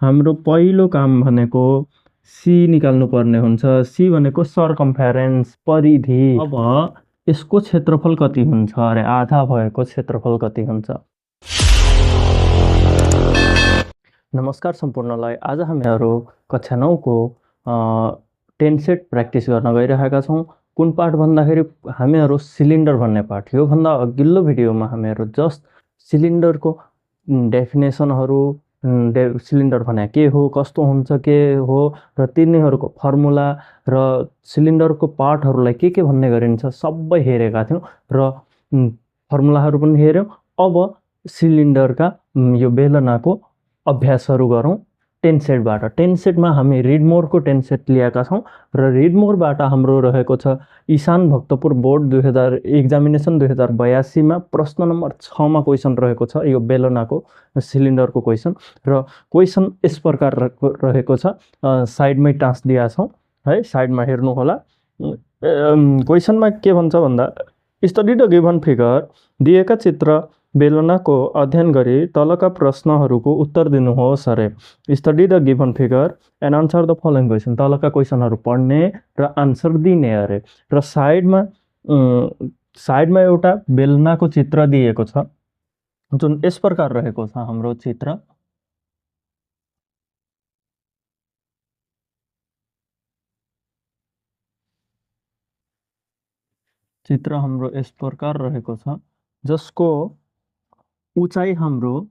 हाम्रो पहिलो काम भनेको सी निकाल्नु पर्ने हुन्छ। सी भनेको सर्कम्फेरेन्स, परिधि। अब यसको क्षेत्रफल कति हुन्छ अरे आधा भएको क्षेत्रफल कति हुन्छ? नमस्कार सम्पूर्णलाई। आज हामीहरू कक्षा 9 को 10 सेट प्र्याक्टिस गर्न गइरहेका छौँ। कुन पाठ भन्दाखेरि हामीहरू सिलिन्डर भन्ने पाठ। यो भन्दा अघिल्लो भिडियोमा हामीहरू जस्ट सिलिन्डरको डेफिनेसनहरू, सिलिन्डर भने के हो, कस्तो हुन्छ, के हो र तिनीहरूको फर्मुला र सिलिन्डरको पार्टहरूलाई के भन्ने गरिन्छ सबै हेरेका थियौँ र फर्मुलाहरू पनि हेर्यौँ। अब सिलिन्डरका यो बेलनाको अभ्यासहरू गरौँ 10 सेटबाट। 10 सेटमा हामी रिडमोरको 10 सेट लिएका छौँ र रिडमोरबाट हाम्रो रहेको छ ईशान भक्तपुर बोर्ड एक्जामिनेसन 2082 मा प्रश्न नम्बर 6 मा क्वेसन रहेको छ यो बेलनाको सिलिन्डरको क्वेसन। र क्वेसन यस प्रकार रहेको छ, साइडमै टाँस दिएका छौँ है, साइडमा हेर्नु होला। क्वेसनमा के भन्छ भन्दा स्टडी द गिभन फिगर, दिएका चित्र बेलनाको अध्ययन गरी तलका प्रश्नहरूको उत्तर दिनुहोस् अरे। Study the given figure and answer the following question. तलका क्वेसनहरू पढ्ने र आन्सर दिने अरे। र साइडमा एउटा बेलनाको चित्र दिएको छ जुन यस प्रकार रहेको छ हाम्रो चित्र। चित्र हाम्रो यस प्रकार रहेको छ जसको उचाइ हाम्रो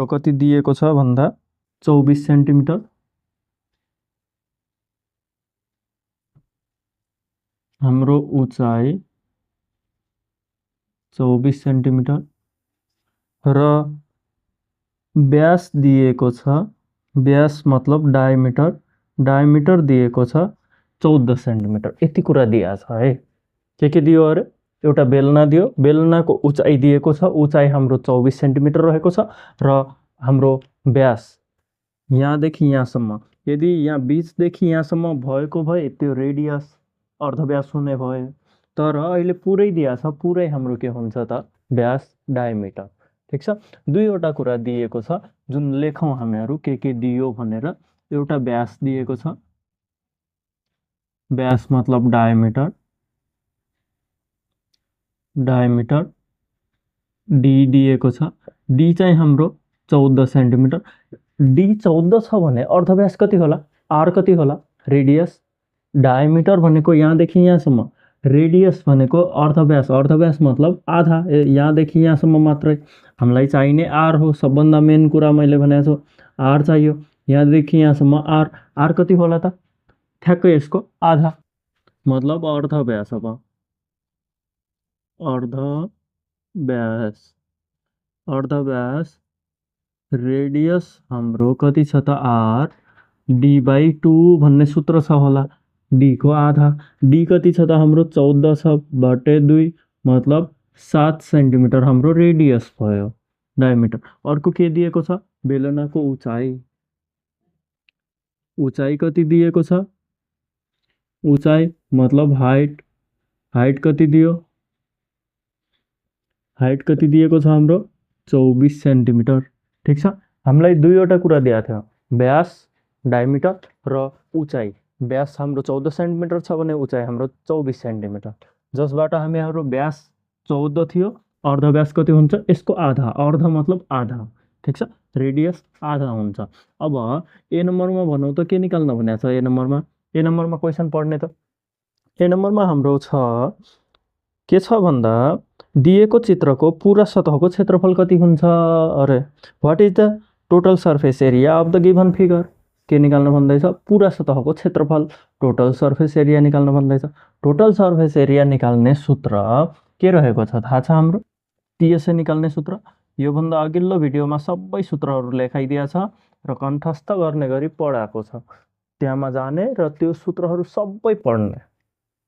कति दिएको छ भन्दा 24 सेन्टिमिटर। हाम्रो उचाइ 24 सेन्टिमिटर र व्यास दिएको छ, व्यास मतलब डायमिटर दिएको छ 14 सेन्टिमिटर। यति कुरा दिएको छ है। के दियो अरे? एउटा बेलना दियो, बेलनाको उचाइ दिएको छ, उचाइ हाम्रो 24 सेन्टिमिटर रहेको छ र हाम्रो व्यास यहाँदेखि यहाँसम्म, यदि यहाँ बीचदेखि यहाँसम्म भएको भए त्यो रेडियस अर्धव्यास हुने भयो। तर अहिले पुरै दिएको छ, पुरै हाम्रो के हुन्छ त व्यास, डायमिटर। ठिक छ। दुईवटा कुरा दिएको छ जुन लेखौँ हामीहरू के दियो भनेर। एउटा व्यास दिएको छ, व्यास मतलब डायमिटर, डी दिएको छ, डी चाहिँ हाम्रो 14 सेन्टिमिटर। डी 14 छ भने अर्धव्यास कति होला? आर कति होला? रेडियस। डायमिटर भनेको यहाँदेखि यहाँसम्म, रेडियस भनेको अर्धव्यास, अर्धव्यास मतलब आधा, यहाँदेखि यहाँसम्म मात्रै। हामीलाई चाहिने आर हो, सबभन्दा मेन कुरा मैले भनेको छु, आर चाहियो। यहाँदेखि यहाँसम्म आर कति होला त? ठ्याक्कै यसको आधा, मतलब अर्धव्यास। अब अर्धव्यास रेडियस हाम्रो कति छ त? आर डी/2 भन्ने सूत्र छ होला, डी को आधा। डी कति छ त हाम्रो? 14 छ बटे 2 मतलब 7 सेन्टिमिटर हाम्रो रेडियस भयो, डायमिटर। अर्को के दिएको छ? बेलनाको उचाइ। उचाइ कति दिएको छ? उचाइ मतलब हाइट कति दियो? हाइट कति दिएको छ हाम्रो? 24 सेन्टिमिटर। ठिक छ। हामीलाई दुईवटा कुरा दिएको थियो, व्यास, डायमिटर र उचाइ। व्यास हाम्रो 14 सेन्टिमिटर छ भने उचाइ हाम्रो 24 सेन्टिमिटर, जसबाट हामीहरू व्यास 14 थियो, अर्धव्यास कति हुन्छ? यसको आधा, अर्ध मतलब आधा। ठिक छ। रेडियस आधा हुन्छ। अब ए नम्बरमा भनौँ त के निकाल्न भनेको छ? ए नम्बरमा क्वेसन पढ्ने त। ए नम्बरमा हाम्रो छ के छ भन्दा दिएको चित्रको पूरा सतहको क्षेत्रफल कति हुन्छ अरे। What is the total surface area of the given figure. के निकाल्न भन्दैछ? पूरा सतहको क्षेत्रफल, टोटल सर्फेस एरिया निकाल्न भन्दैछ। टोटल सर्फेस एरिया निकाल्ने सूत्र के रहेको छ थाहा छ हाम्रो? टिएसए निकाल्ने सूत्र। योभन्दा अघिल्लो भिडियोमा सबै सूत्रहरू लेखाइदिएको छ र कण्ठस्थ गर्ने गरी पढाएको छ। त्यहाँमा जाने र त्यो सूत्रहरू सबै पढ्ने।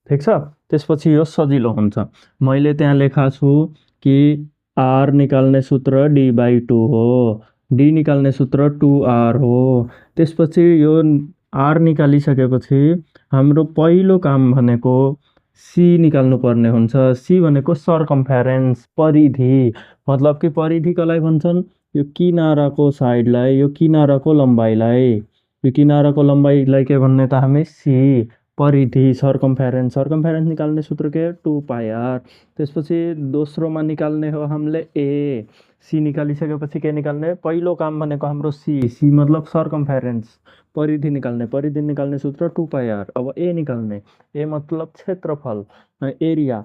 ठिक छ। त्यसपछि यो सजिलो हुन्छ। मैले त्यहाँ लेखा छु कि आर निकाल्ने सूत्र डी/2 हो, डी निकाल्ने सूत्र 2r हो। त्यसपछि यो आर निकालिसकेपछि हाम्रो पहिलो काम भनेको सी निकाल्नु पर्ने हुन्छ। सी भनेको सर्कम्फेरेन्स, परिधि। मतलब कि परिधि कसलाई भन्छन्? यो किनाराको साइडलाई यो किनाराको लम्बाइलाई यो किनाराको लम्बाइलाई के भन्ने त हामी सी परिधि सर्कमफेरेन्स निकाल्ने सूत्र के 2πr। त्यसपछि दोस्रोमा निकाल्ने हो हामीले ए। सी निकालिसकेपछि के निकाल्ने पहिलो काम भनेको हाम्रो सी मतलब सर्कमफेरेन्स परिधि निकाल्ने सूत्र 2πr। अब ए निकाल्ने ए मतलब क्षेत्रफल एरिया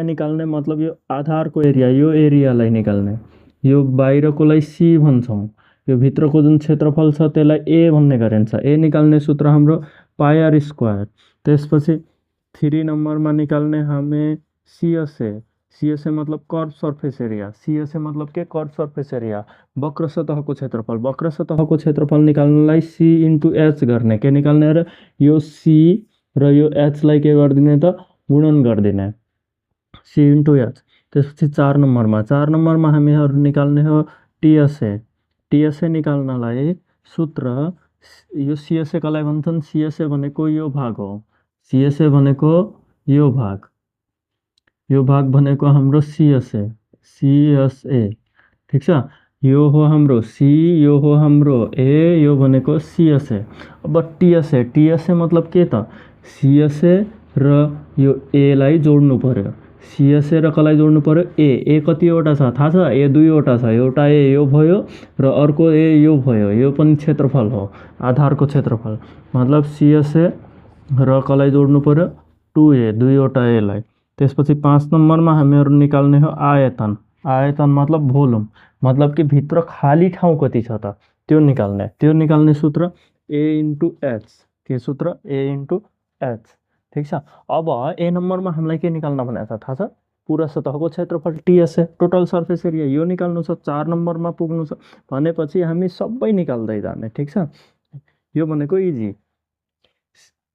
निकाल्ने मतलब यो आधारको एरिया यो एरियालाई निकाल्ने यो बाहिरकोलाई सी भन्छौँ यो भित्रको जुन क्षेत्रफल छ त्यसलाई ए भन्ने गरिन्छ। ए निकाल्ने सूत्र हाम्रो पाइआर स्क्वायर। त्यसपछि 3 नम्बरमा निकाल्ने हामी सिएसए मतलब कर्व सर्फेस एरिया। सिएसए मतलब के कर्व सर्फेस एरिया वक्र सतहको क्षेत्रफल निकाल्नलाई सी इन्टु एच गर्ने के निकाल्ने र यो सी र यो एचलाई के गरिदिने त गुणन गरिदिने सी इन्टु एच। त्यसपछि 4 नम्बरमा हामीहरू निकाल्ने हो टिएसए निकाल्नलाई सूत्र यो सिएसए कसलाई भन्छन् सिएसए भनेको यो भाग हो सिएसए भनेको यो भाग भनेको हाम्रो सिएसए ठिक छ। यो हो हाम्रो सी यो हो हाम्रो ए यो भनेको सिएसए। अब टिएसए मतलब के त सिएसए र यो एलाई जोड्नु पर्यो सिएसए र कसलाई जोड्नु पर्यो ए कतिवटा छ थाहा छ ए 2वटा छ एउटा ए यो भयो र अर्को ए यो भयो यो पनि क्षेत्रफल हो आधारको क्षेत्रफल मतलब सिएसए र कसलाई जोड्नु पर्यो 2a 2वटा एलाई। त्यसपछि 5 नम्बरमा हामीहरू निकाल्ने हो आयतन मतलब भोल्युम मतलब कि भित्र खाली ठाउँ कति छ त त्यो निकाल्ने सूत्र ए इन्टु एच के सूत्र ए इन्टु एच ठिक छ। अब ए नम्बरमा हामीलाई के निकाल्न भनेको छ थाहा छ पुरा सतहको क्षेत्रफल टिएसए टोटल सर्फेस एरिया यो निकाल्नु छ। 4 नम्बरमा पुग्नु छ भनेपछि हामी सबै निकाल्दै जाने ठिक छ। यो भनेको इजी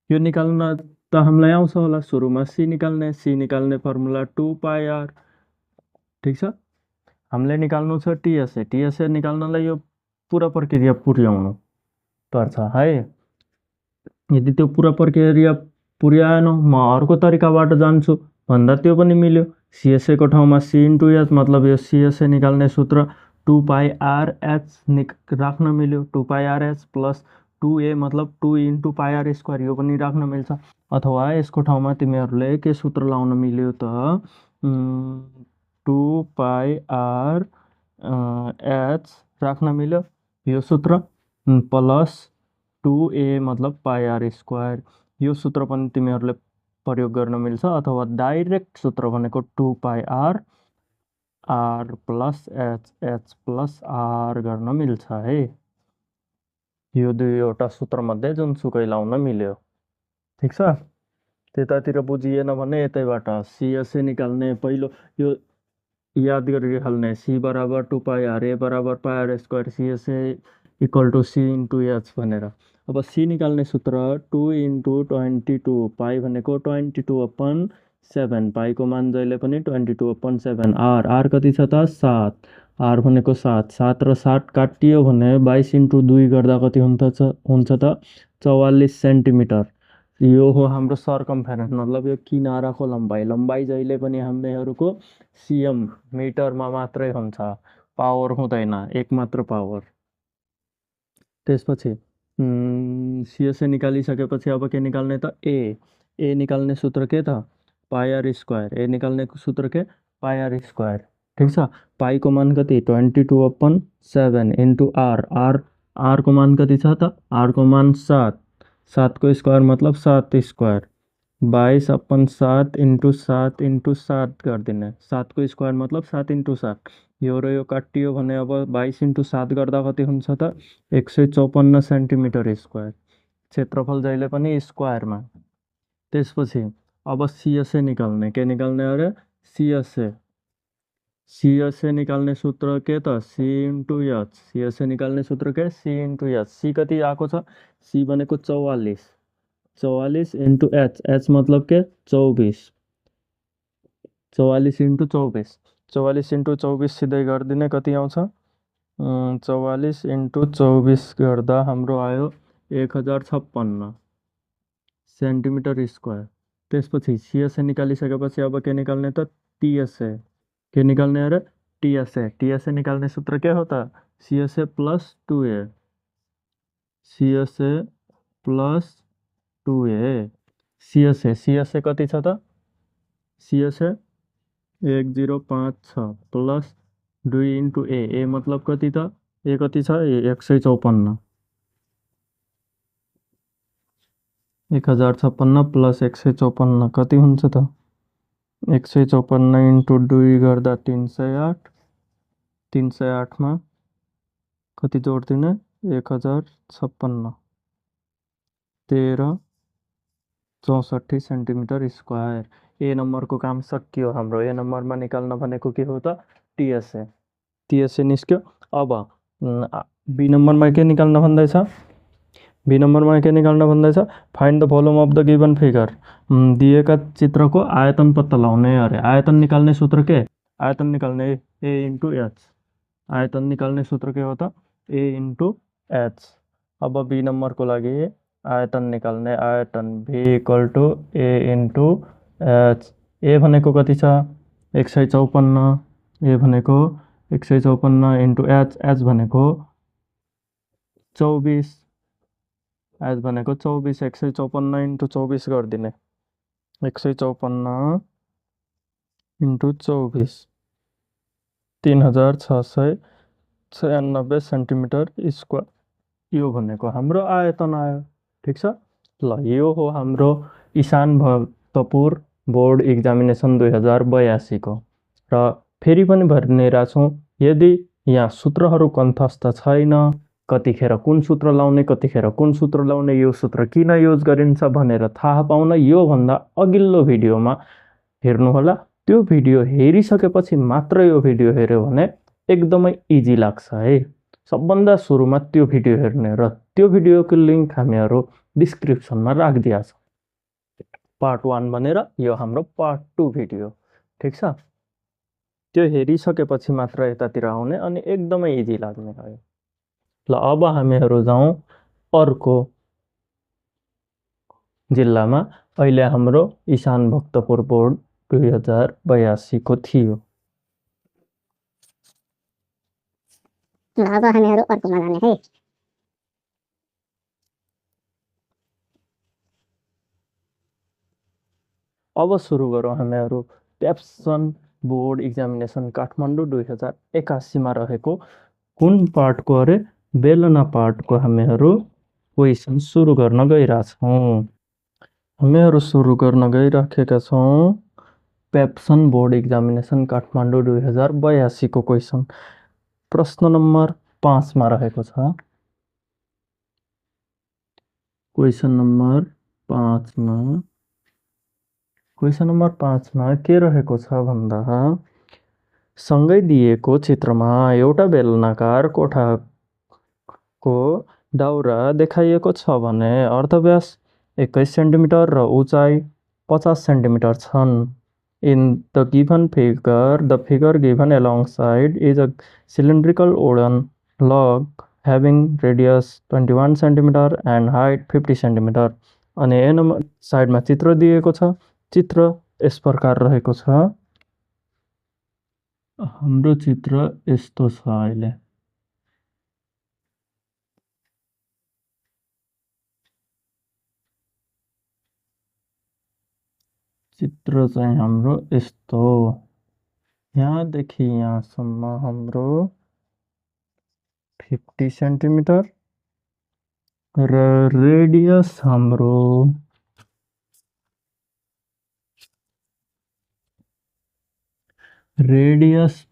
यो निकाल्न त हामीलाई आउँछ होला सुरुमा सी निकाल्ने फर्मुला 2πr ठिक छ। हामीले निकाल्नु छ टिएसए निकाल्नलाई यो पुरा प्रक्रिया पुर्याउनु पर्छ है। यदि त्यो पुरा प्रक्रिया पुर्याएन म अर्को तरिकाबाट जान्छु भन्दा त्यो पनि मिल्यो। सिएसए को ठाउँमा सी इन्टु एच मतलब यो सिएसए निकाल्ने सूत्र 2πrh राख्न मिल्यो 2πrh प्लस 2a मतलब 2 इन्टु पाइआर स्क्वायर यो पनि राख्न मिल्छ। अथवा यसको ठाउँमा तिमीहरूले के सूत्र लाउन मिल्यो त 2πrh राख्न मिल्यो यो सूत्र प्लस 2a मतलब पाइआर स्क्वायर यो सूत्र पनि तिमीहरूले प्रयोग गर्न मिल्छ। अथवा डाइरेक्ट सूत्र भनेको 2πr r plus H plus R गर्न मिल्छ है। यो दुईवटा सूत्रमध्ये जुनसुकै लाउन मिल्यो ठिक छ। त्यतातिर बुझिएन भने यतैबाट सिएसए निकाल्ने पहिलो यो याद गरिहाल्ने सी बराबर 2πr ए बराबर pi r square CSA equal to C into H भनेर। अब सी निकाल्ने सूत्र 2 इन्टु 22 पाई भनेको 22/7 पाईको मान जहिले पनि 22/7 आर कति छ त 7 आर भनेको 7 र 7 काटियो भने 22 इन्टु 2 गर्दा कति हुन्छ त 44 सेन्टिमिटर। यो हो हाम्रो सर्कमफेरेन्स मतलब यो किनाराको लम्बाइ जहिले पनि हामीहरूको सिएम मिटरमा मात्रै हुन्छ पावर हुँदैन एक मात्र पावर। त्यसपछि सिएसए निकालिसकेपछि अब के निकाल्ने त ए निकाल्ने सूत्र के त पाइआर स्क्वायर ए निकाल्ने सूत्र के पाइआर स्क्वायर ठिक छ। पाईको मान कति 22/7 इन्टु आर को मान कति छ त आर को मान 7 को स्क्वायर मतलब 7 स्क्वायर 22/7 इन्टु 7 गरिदिने 7 को स्क्वायर मतलब 7 इन्टु 7 यो र यो काटियो भने अब 22 इन्टु 7 गर्दा कति हुन्छ त 154 सेन्टिमिटर स्क्वायर क्षेत्रफल जहिले पनि स्क्वायरमा। त्यसपछि अब सिएसए निकाल्ने के निकाल्ने अरे सिएसए निकाल्ने सूत्र के त सी इन्टु एच सिएसए निकाल्ने सूत्र के सी इन्टु एच सी कति आएको छ सी भनेको 44 इन्टु एच मतलब के 44 इन्टु 24 सिधै गरिदिने कति आउँछ 44 इन्टु 24 गर्दा हाम्रो आयो 1056 सेन्टिमिटर स्क्वायर। त्यसपछि सिएसए निकालिसकेपछि अब के निकाल्ने त टिएसए के निकाल्ने अरे टीएसए निकालने सूत्र क्या होता? CSA plus 2a, CSA plus 2a, CSA कति छ त? सीएसए 1056 प्लस 2 इन्टु ए मतलब कति त? ए कति छ? 154, 1056 प्लस 154 कति हुन्छ त? 154 इन्टु 2 गर्दा 308, 308 मा कति जोड्दिने? 1056, 1364 सेन्टिमिटर स्क्वायर। ए नम्बरको काम सकियो हाम्रो। ए नम्बरमा निकाल्न भनेको के हो त? टीएसए निस्क्यो। अब बी नम्बरमा के निकाल्न भन्दैछ? बी नम्बरमा के निकाल्न भन्दैछ? Find the volume of the given figure. दिएका चित्रको आयतन पत्ता लगाउने अरे। आयतन निकाल्ने सूत्र के? आयतन निकाल्ने ए इन्टु एच। आयतन निकाल्ने सूत्र के हो त? A into H. अब बी नम्बरको लागि आयतन निकाल्ने, आयतन भी equal to A into H. A भनेको कति छ? 154, ए भनेको 154 इन्टु एच, एच भनेको 24, एच भनेको 24, 154 इन्टु 24 गरिदिने, 154 इन्टु 24, 3696 सेन्टिमिटर स्क्वायर। यो भनेको हाम्रो आयतन आयो। ठिक छ। ल यो हो हाम्रो इशान भक्तपुर बोर्ड एक्जामिनेसन 2082 को। र फेरि पनि भनिरहेको छौँ, यदि यहाँ सूत्रहरू कन्ठस्थ छैन, कतिखेर कुन सूत्र लाउने, कतिखेर कुन सूत्र लाउने, यो सूत्र किन युज गरिन्छ भनेर थाहा पाउन योभन्दा अघिल्लो भिडियोमा हेर्नुहोला। त्यो भिडियो हेरिसकेपछि मात्र यो भिडियो हेऱ्यो भने एकदमै इजी लाग्छ है। सबभन्दा सुरुमा त्यो भिडियो हेर्ने, र त्यो भिडियोको लिङ्क हामीहरू डिस्क्रिप्सनमा राखिदिया छ, पार्ट 1 भनेर। यो हाम्रो पार्ट 2 भिडियो। ठिक छ। त्यो हेरिसकेपछि मात्र यतातिर आउने अनि एकदमै इजी लाग्ने भयो। ल अब हामीहरू जाउँ अर्को जिल्लामा। अहिले हाम्रो इशान भक्तपुर बोर्ड 2082 को थियो। अब हामीहरू अर्कोमा जाने है। अब सुरु गरौँ हामीहरू पेप्सन बोर्ड एक्जामिनेसन काठमाडौँ 2081 मा रहेको कुन पार्टको अरे? बेलना पार्टको हामीहरू क्वेसन सुरु गर्न गइरहेछौँ। हामीहरू सुरु गर्न गइराखेका छौँ पेप्सन बोर्ड एक्जामिनेसन काठमाडौँ 2082 को क्वेसन। प्रश्न नम्बर 5 मा रहेको छ। क्वेसन नम्बर 5 मा, क्वेसन नम्बर 5 मा के रहेको छ भन्दा, सँगै दिएको चित्रमा एउटा बेलनाकार कोठाको दाउरा देखाइएको छ भने अर्धव्यास 21 सेन्टिमिटर र उचाइ 50 सेन्टिमिटर छन्। In the given figure, the figure given alongside is a cylindrical wooden log having radius 21 cm and height 50 cm. अनि ए नम्बर साइडमा चित्र दिएको छ। चित्र यस प्रकार रहेको छ। हाम्रो चित्र यस्तो छ। अहिले चित्र चाहिँ हाम्रो यस्तो, यहाँदेखि यहाँसम्म हाम्रो 50 सेन्टिमिटर र रेडियस हाम्रो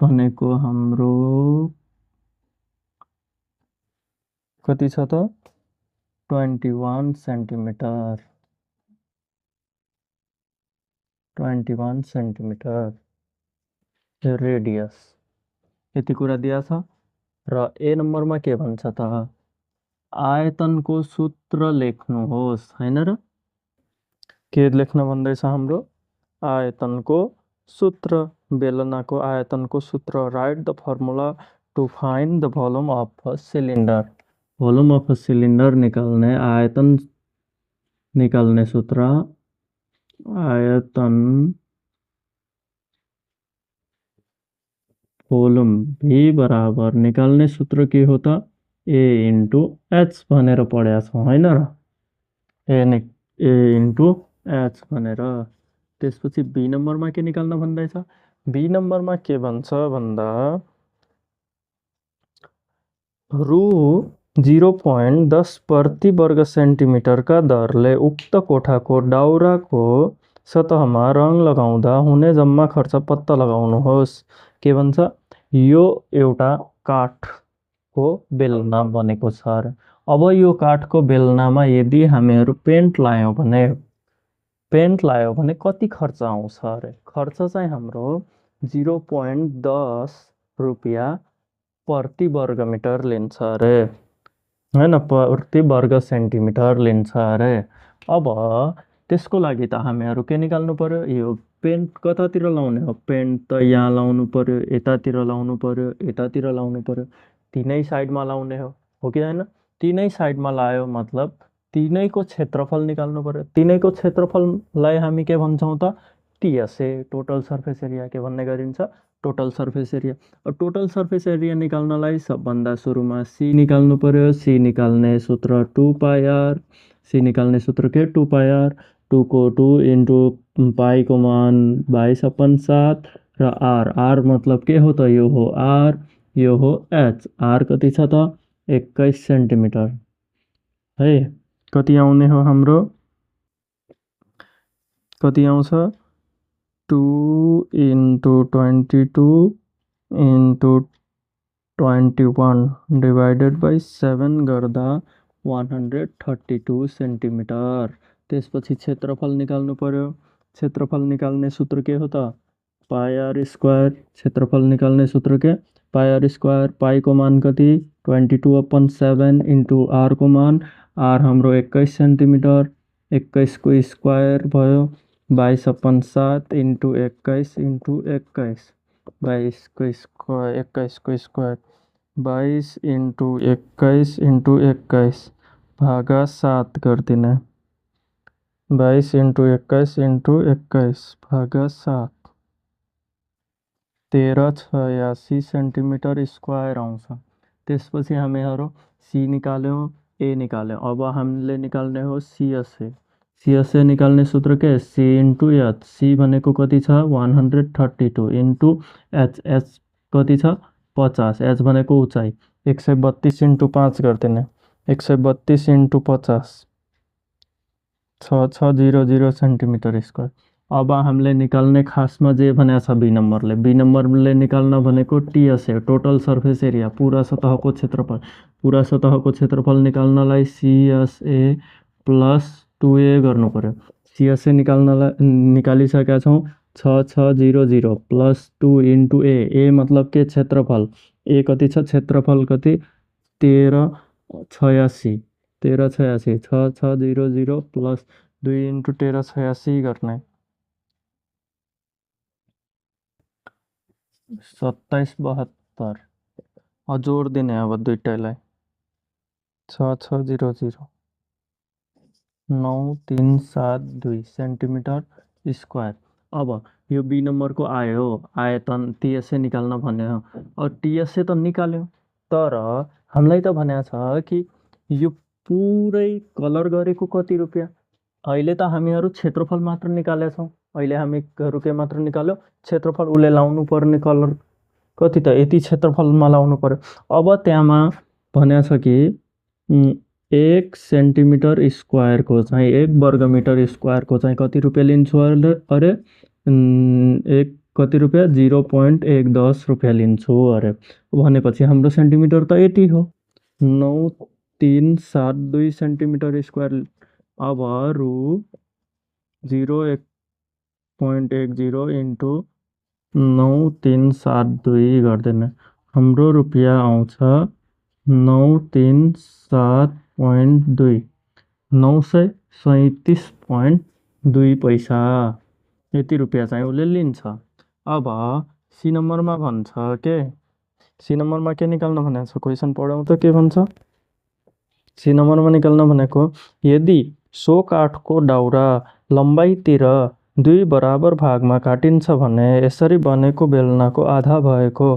भनेको हाम्रो कति छ त? 21 सेन्टिमिटर, 21 सेन्टिमिटर रेडियस। यति कुरा दिया छ। र ए नम्बरमा के भन्छ त? आयतनको सूत्र लेख्नुहोस्, हैन र? के लेख्न भन्दैछ हाम्रो? आयतनको सूत्र, बेलनाको आयतनको सूत्र। Write the formula to find the volume of a cylinder. Volume of a cylinder निकाल्ने, आयतन निकाल्ने सूत्र, आयतन कोलुम भी बराबर निकाल्ने सूत्र के हो त ए इन्टु एच भनेर पढेका छौँ होइन र ए इन्टु एच भनेर। त्यसपछि बी नम्बरमा के निकाल्न भन्दैछ बी नम्बरमा के भन्छ भन्दा रु 0.10 प्रति वर्ग सेन्टिमिटरका दरले उक्त कोठाको दाउराको सतहमा रङ लगाउँदा हुने जम्मा खर्च पत्ता लगाउनुहोस्। के भन्छ यो एउटा काठको बेलना बनेको छ अरे। अब यो काठको बेलनामा यदि हामीहरू पेन्ट लायौँ भने कति खर्च आउँछ अरे। खर्च चाहिँ हाम्रो 0.10 रुपियाँ प्रति वर्ग मिटर लिन्छ अरे होइन, प्रति वर्ग सेन्टिमिटर लिन्छ अरे। अब त्यसको लागि त हामीहरू के निकाल्नु पर्यो, यो पेन्ट कतातिर लाउने हो, पेन्ट त यहाँ लाउनु पर्यो, यतातिर लाउनु पर्यो, यतातिर लाउनु पर्यो, तिनै साइडमा लाउने हो कि होइन। तिनै साइडमा लायो मतलब तिनैको क्षेत्रफल निकाल्नु पर्यो। तिनैको क्षेत्रफललाई हामी के भन्छौँ त टिएसए, टोटल सर्फेस एरिया के भन्ने गरिन्छ, total surface area. Total surface area निकाल्नलाई सबभन्दा सुरुमा सी निकाल्नु पर्यो। सी निकाल्ने सूत्र 2πr, सी निकाल्ने सूत्र के 2πr, 2 को 2 इन्टु पाईको मान 22/7 र आर मतलब के हो त यो हो आर, यो हो एच। आर कति छ त 21 सेन्टिमिटर है। कति आउने हो हाम्रो, कति आउँछ 2 इन्टु 22 इन्टु 21 डिभाइडेड बाई 7 गर्दा 132 सेन्टिमिटर। त्यसपछि क्षेत्रफल निकाल्नु पर्यो। क्षेत्रफल निकाल्ने सूत्र के हो त पाईआर स्क्वायर। क्षेत्रफल निकाल्ने सूत्र के पाईआर स्क्वायर। पाईको मान कति 22/7 इन्टु आरको मान, आर हाम्रो 21 सेन्टिमिटर, 21 को स्क्वायर भयो 22/7 इन्टु 21 इन्टु 21, 22 को स्क्वायर 21 को स्क्वायर 22 इन्टु 21 इन्टु 21 भागा 7 गरिदिने, 22 इन्टु 21 इन्टु 21 भागा 7, 1386 सेन्टिमिटर स्क्वायर आउँछ। त्यसपछि हामीहरू सी निकाल्यौँ, ए निकाल्यौँ। अब हामीले निकाल्ने हो सिएसए। सिएसए निकाल्ने सूत्र के सी इन्टु एच। सी भनेको कति छ 132 इन्टु एच, एच कति छ 50, एच भनेको उचाइ 132 इन्टु 5 गरिदिने, 132 इन्टु 50 6600 सेन्टिमिटर स्क्वायर। अब हामीले निकाल्ने खासमा जे भनेको छ बी नम्बरले निकाल्न भनेको टिएसए, टोटल सर्फेस एरिया, पुरा सतहको क्षेत्रफल। पुरा सतहको क्षेत्रफल निकाल्नलाई सिएसए प्लस 2a गर्नु पर्यो। सिएसए निकालिसकेका छौँ 6600 प्लस 2 इन्टु ए मतलब के क्षेत्रफल, ए कति छ क्षेत्रफल कति 1386, 6600 प्लस 2 इन्टु 1386 गर्ने 2772। जोड दिने अब दुइटैलाई 6600 9372 सेन्टिमिटर स्क्वायर। अब यो बी नम्बरको आयो, आयतन टिएसए निकाल्न भन्ने हो। अब टिएसए त निकाल्यो, तर हामीलाई त भनेको छ कि यो पुरै कलर गरेको कति रुपियाँ। अहिले त हामीहरू क्षेत्रफल मात्र निकालेका छौँ, अहिले हामीहरू के मात्र निकाल्यो क्षेत्रफल। उसले लाउनु पर्ने कलर कति त यति क्षेत्रफलमा लाउनु पर्यो। अब त्यहाँमा भनेको छ कि 1 सेन्टिमिटर स्क्वायरको चाहिँ 1 वर्ग मिटर स्क्वायरको चाहिँ कति रुपियाँ लिन्छु अरे, एक कति रुपियाँ 0.10 रुपियाँ लिन्छु अरे। भनेपछि हाम्रो सेन्टिमिटर त यति हो 9372 सेन्टिमिटर स्क्वायर। अब रु 0.10 इन्टु 9372 गरिदिने, हाम्रो रुपियाँ आउँछ 937.2, 937.2 पैसा। यति रुपियाँ चाहिँ उसले लिन्छ। अब सी नम्बरमा भन्छ के, सी नम्बरमा के निकाल्न भनेको छ क्वेसन पढौँ त के भन्छ। सी नम्बरमा निकाल्न भनेको यदि सो काठको दाउरा लम्बाइतिर दुई बराबर भागमा काटिन्छ भने यसरी बनेको बेलनाको आधा भएको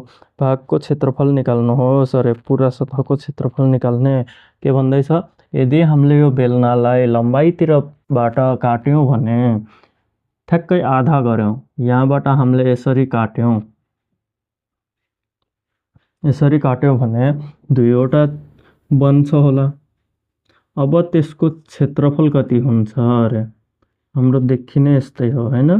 भागको क्षेत्रफल निकाल्नुहोस्। अरे पुरा सतहको क्षेत्रफल निकाल्ने के भन्दैछ, यदि हामीले यो बेलनालाई लम्बाइतिरबाट काट्यौँ भने ठ्याक्कै आधा गऱ्यौँ, यहाँबाट हामीले यसरी काट्यौँ भने दुईवटा बन्छ होला। अब त्यसको क्षेत्रफल कति हुन्छ अरे हाम्रो देखिने यस्तै हो हैन।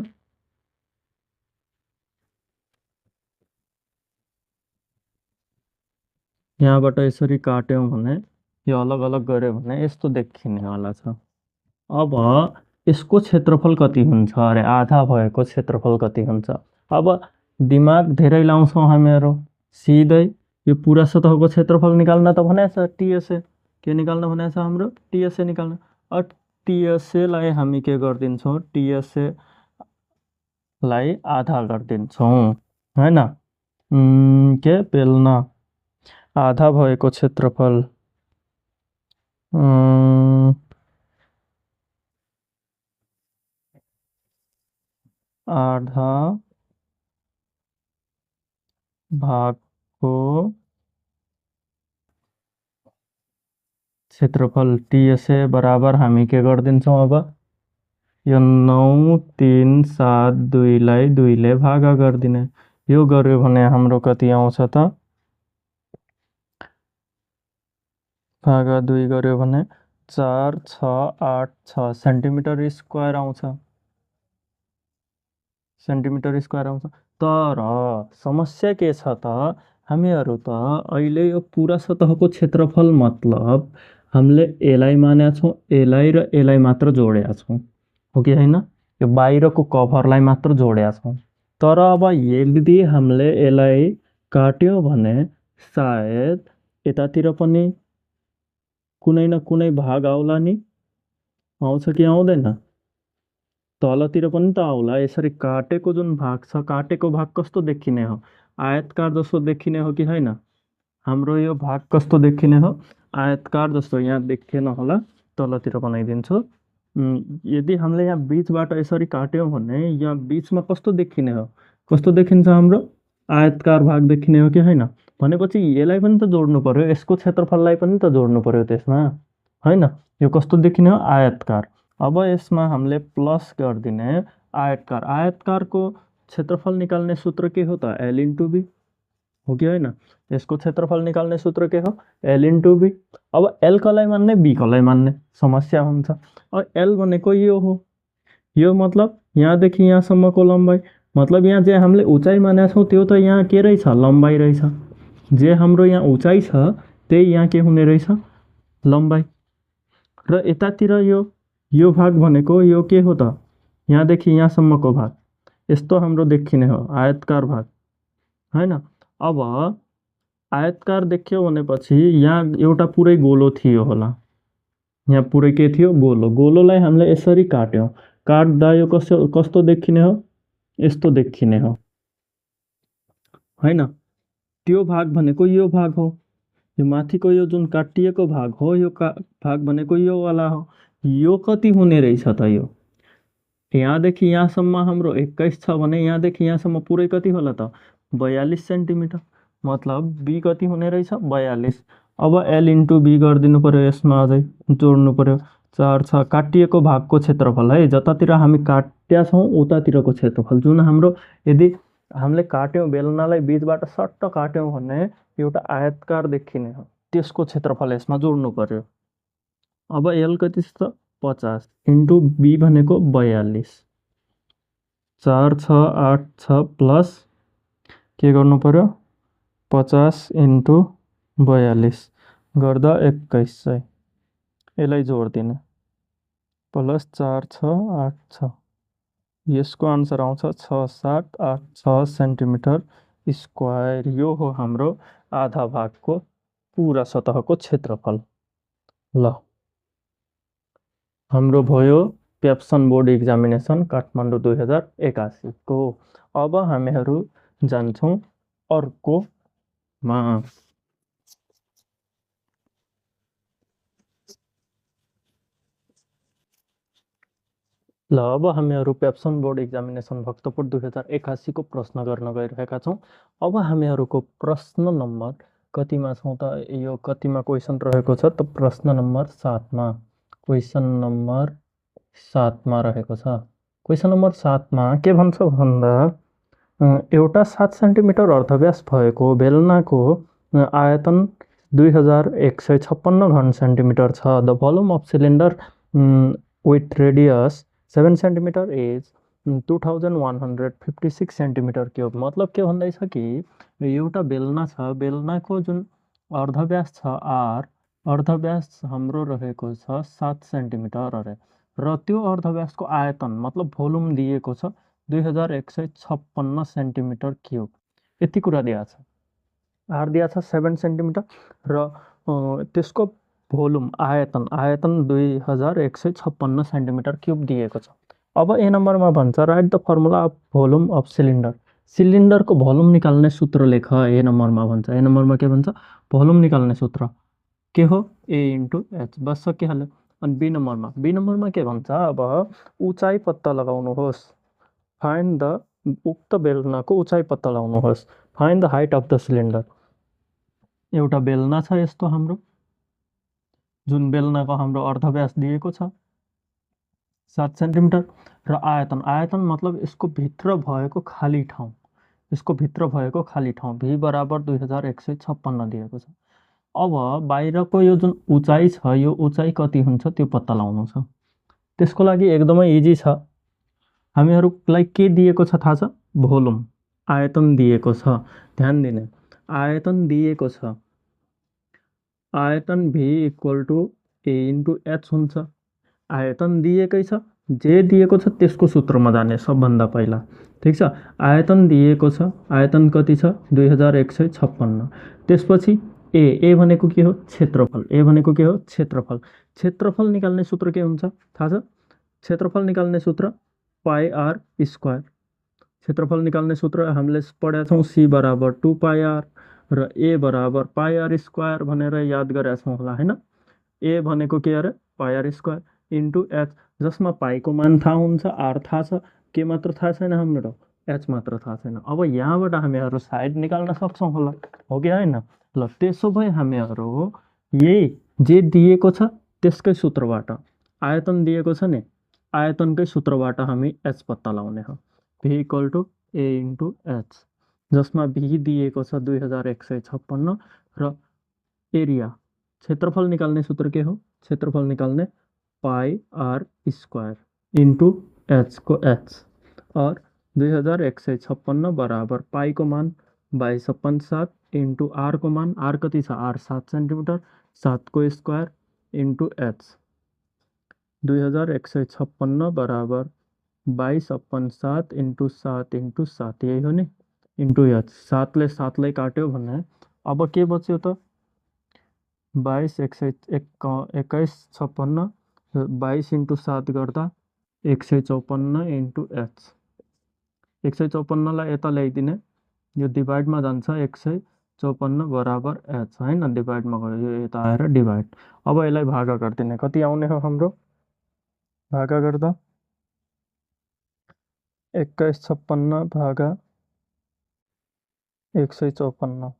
यहाँबाट यसरी काट्यौँ भने यो अलग अलग गऱ्यो भने यस्तो देखिनेवाला छ। अब यसको क्षेत्रफल कति हुन्छ अरे आधा भएको क्षेत्रफल कति हुन्छ। अब दिमाग धेरै लाउँछौँ हामीहरू, सिधै यो पुरा सतहको क्षेत्रफल निकाल्न त भनेछ टिएसए। के निकाल्न भनेछ हाम्रो, टिएसए निकाल्न। अब टिएसएलाई हामी के गरिदिन्छौँ, टिएसएलाई आधा गरिदिन्छौँ हैन। के बेलना आधा भएको क्षेत्रफल आधा भागको क्षेत्रफल टिएसए बराबर हामी के गरिदिन्छौँ, अब यो 9, 3, 7, 2लाई 2ले भागा गरिदिने। यो गर्यो भने हाम्रो कति आउँछ त, भागा 2 गर्यो भने 4, 6, 8, 6 सेन्टिमिटर स्क्वायर आउँछ। तर समस्या के छ त, हामीहरू त अहिले यो पुरा सतहको क्षेत्रफल मतलब हामीले एलाई मानेका छौँ, एलाई र एलाई मात्र जोडेका छौँ, हो कि होइन। यो बाहिरको कभरलाई मात्र जोडेका छौँ। तर अब यदि हामीले यसलाई काट्यौँ भने सायद यतातिर पनि कुनै न कुनै भाग आउला नि, आउँछ कि आउँदैन, तलतिर पनि त आउला। यसरी काटेको जुन भाग छ, काटेको भाग कस्तो देखिने हो, आयतकार जस्तो देखिने हो कि होइन। हाम्रो यो भाग कस्तो देखिने हो, आयतकार जस्तो। यहाँ देखिएन होला, तलतिर बनाइदिन्छु। यदि हामीले यहाँ बिचबाट यसरी काट्यौँ भने यहाँ बिचमा कस्तो देखिने हो, कस्तो देखिन्छ हाम्रो, आयतकार भाग देखिने हो कि होइन। भनेपछि यसलाई पनि त जोड्नु पर्यो, यसको क्षेत्रफललाई पनि त जोड्नु पर्यो त्यसमा होइन। यो कस्तो देखिने हो, आयतकार। अब यसमा हामीले प्लस गरिदिने आयतकार। आयतकारको क्षेत्रफल निकाल्ने सूत्र के हो त, एल इन्टु बी, हो कि होइन। यसको क्षेत्रफल निकाल्ने सूत्र के हो, एल इन्टु बी। अब एल कसलाई मान्ने, बी कसलाई मान्ने, समस्या हुन्छ। अब एल भनेको यो हो, यो मतलब यहाँदेखि यहाँसम्मको लम्बाइ। मतलब यहाँ जे हामीले उचाइ मानेका छौँ त्यो त यहाँ के रहेछ, लम्बाइ रहेछ। जे हाम्रो यहाँ उचाइ छ त्यही यहाँ के हुने रहेछ, लम्बाइ। र यतातिर यो भाग भनेको यो के हो त, यहाँदेखि यहाँसम्मको भाग। यस्तो हाम्रो देखिने हो आयतकार भाग होइन। अब आयतकार देखियो भनेपछि यहाँ एउटा पुरै गोलो थियो होला, यहाँ पुरै के थियो, गोलो। गोलोलाई हामीले यसरी काट्यौँ, काट्दा यो कस्तो देखिने हो, यस्तो देखिने हो होइन। त्यो भाग भनेको यो भाग हो, यो माथिको यो जुन काटिएको भाग हो, यो भाग भनेको यो वाला हो। यो कति हुने रहेछ त, यो यहाँदेखि यहाँसम्म हाम्रो 21 छ भने यहाँदेखि यहाँसम्म पुरै कति होला त, 42 सेन्टिमिटर। मतलब बी कति हुने रहेछ, 42। अब एल इन्टु बी गरिदिनु पर्यो, यसमा अझै जोड्नु पर्यो। 4 छ काटिएको भागको क्षेत्रफल है, जतातिर हामी काट्या छौँ उतातिरको क्षेत्रफल। जुन हाम्रो यदि हामीले काट्यौँ, बेलनालाई बिचबाट सट्ट काट्यौँ भने एउटा आयतकार देखिने हो, त्यसको क्षेत्रफल यसमा जोड्नु पर्यो। अब एल कति छ, 50 इन्टु बी भनेको 42। 4 छ 8 छ प्लस के गर्नु पर्यो, 50 इन्टु 42 गर्दा 2100। यसलाई जोडिदिने, प्लस 4 छ 8 छ, यसको आन्सर आउँछ 6786 सेन्टिमिटर स्क्वायर। यो हो हाम्रो आधा भागको पुरा सतहको क्षेत्रफल। ल हाम्रो भयो पेप्सन बोर्ड एक्जामिनेसन काठमाडौँ 2081 को। अब हामीहरू जान्छौँ अर्कोमा। ल अब हामीहरू पेप्सन बोर्ड एक्जामिनेसन भक्तपुर 2081 को प्रश्न गर्न गइरहेका छौँ। अब हामीहरूको प्रश्न नम्बर कतिमा छौँ त? यो कतिमा क्वेसन रहेको छ त? प्रश्न नम्बर 7मा। क्वेसन नम्बर 7मा रहेको छ। क्वेसन नम्बर 7मा के भन्छ भन्दा एउटा 7 सेन्टिमिटर अर्धव्यास भएको बेलनाको आयतन 2156 घन सेन्टिमिटर छ। The volume of cylinder with radius 7 centimetre is 2156 centimetre cube. मतलब के भन्दैछ कि एउटा बेलना छ, बेलनाको जुन अर्धव्यास छ आर, अर्धव्यास हाम्रो रहेको छ 7 सेन्टिमिटर अरे, र त्यो अर्धव्यासको आयतन मतलब भोल्युम दिएको छ 2156 सेन्टिमिटर क्युब। यति कुरा दिएको छ। आर दिएको छ 7 सेन्टिमिटर र त्यसको भोल्युम आयतन 2156 सेन्टिमिटर क्युब दिएको छ। अब ए नम्बरमा भन्छ right the formula of volume of cylinder. सिलिन्डरको भोल्युम निकाल्ने सूत्र लेख। ए नम्बरमा भन्छ। ए नम्बरमा के भन्छ? भोल्युम निकाल्ने सूत्र के हो? ए इन्टु एच। बस सकिहाल्यो। अनि बी नम्बरमा के भन्छ? अब उचाइ पत्ता लगाउनुहोस्। फाइन्ड द उक्त बेलनाको उचाइ पत्ता लगाउनुहोस्। Find the height of the cylinder. एउटा बेलना छ यस्तो हाम्रो, जुन बेलनाको हाम्रो अर्धव्यास दिएको छ 7 सेन्टिमिटर र आयतन मतलब यसको भित्र भएको खाली ठाउँ, यसको भित्र भएको खाली ठाउँ v बराबर 2156 दिएको छ। अब बाहिरको यो जुन उचाइ छ, यो उचाइ कति हुन्छ त्यो पत्ता लगाउनु छ। त्यसको लागि एकदमै इजी छ। हामीहरूलाई के दिएको छ थाहा छ? भोल्युम, आयतन दिएको छ। ध्यान दिने, आयतन दिएको छ। आयतन v equal to A into H हुन्छ। आयतन दिएकै छ, जे दिएको छ त्यसको सूत्रमा जाने सबभन्दा पहिला। ठिक छ। आयतन दिएको छ, आयतन कति छ? 2156। त्यसपछि ए भनेको के हो? क्षेत्रफल। ए भनेको के हो? क्षेत्रफल। क्षेत्रफल निकाल्ने सूत्र के हुन्छ थाहा छ? क्षेत्रफल निकाल्ने सूत्र पाई आर स्क्वायर। क्षेत्रफल निकाल्ने सूत्र हामीले पढेका छौँ, सी बराबर 2 पाई आर र ए बराबर पाई आर स्क्वायर भनेर याद गरेका छौँ होला हैन? ए भनेको के अरे? पाई आर स्क्वायर इन्टु एच, जसमा पाईको मान थाहा हुन्छ, आर थाहा छ, के मात्र थाहा छैन हाम्रो? एच मात्र थाहा छैन। अब यहाँबाट हामीहरू साइड निकाल्न सक्छौँ होला, हो कि होइन? ल त्यसो भए हामीहरू यही जे दिएको छ त्यसकै सूत्रबाट, आयतन दिएको छ नि, आयतनकै सूत्रबाट हामी एच पत्ता लगाउने हो। v equal to A into H, जसमा v दिएको छ 2156 र एरिया, क्षेत्रफल निकाल्ने सूत्र के हो? क्षेत्रफल निकाल्ने पाई आर स्क्वायर इन्टु एच को एच, और 2156 बराबर पाई को मान 2257 इन्टु आर को मान, आर कति छ? आर 7 सेन्टिमिटर, 7 को स्क्वायर इन्टु एच। 2156 बराबर 22/7 इन्टु 7 इन्टु 7, यही हो नि, इन्टु एच। 7 ले 7 लाई काट्यो भने अब के बच्यो त? 22 21 56, 22 इन्टु 7 गर्दा 154 इन्टु एच। 154 लाई यता ल्याइदिने, यो डिभाइडमा जान्छ, 154 बराबर एच हैन, डिभाइडमा गयो, यो यता आएर डिभाइड। अब यसलाई भागा गरिदिने, कति आउने हो हाम्रो? भागा गर्दा 2156 भागा 154,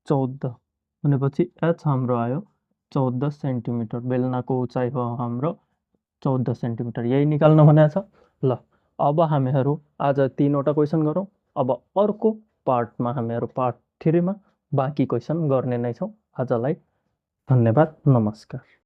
14 भनेपछि एच हाम्रो आयो 14 सेन्टिमिटर। बेलनाको उचाइ हो हाम्रो 14 सेन्टिमिटर। यही निकाल्न भनेको छ। ल अब हामीहरू आज 3वटा क्वेसन गरौँ। अब अर्को पार्टमा हामीहरू पार्ट 3 मा बाँकी क्वेसन गर्ने नै छौँ। आजलाई धन्यवाद, नमस्कार।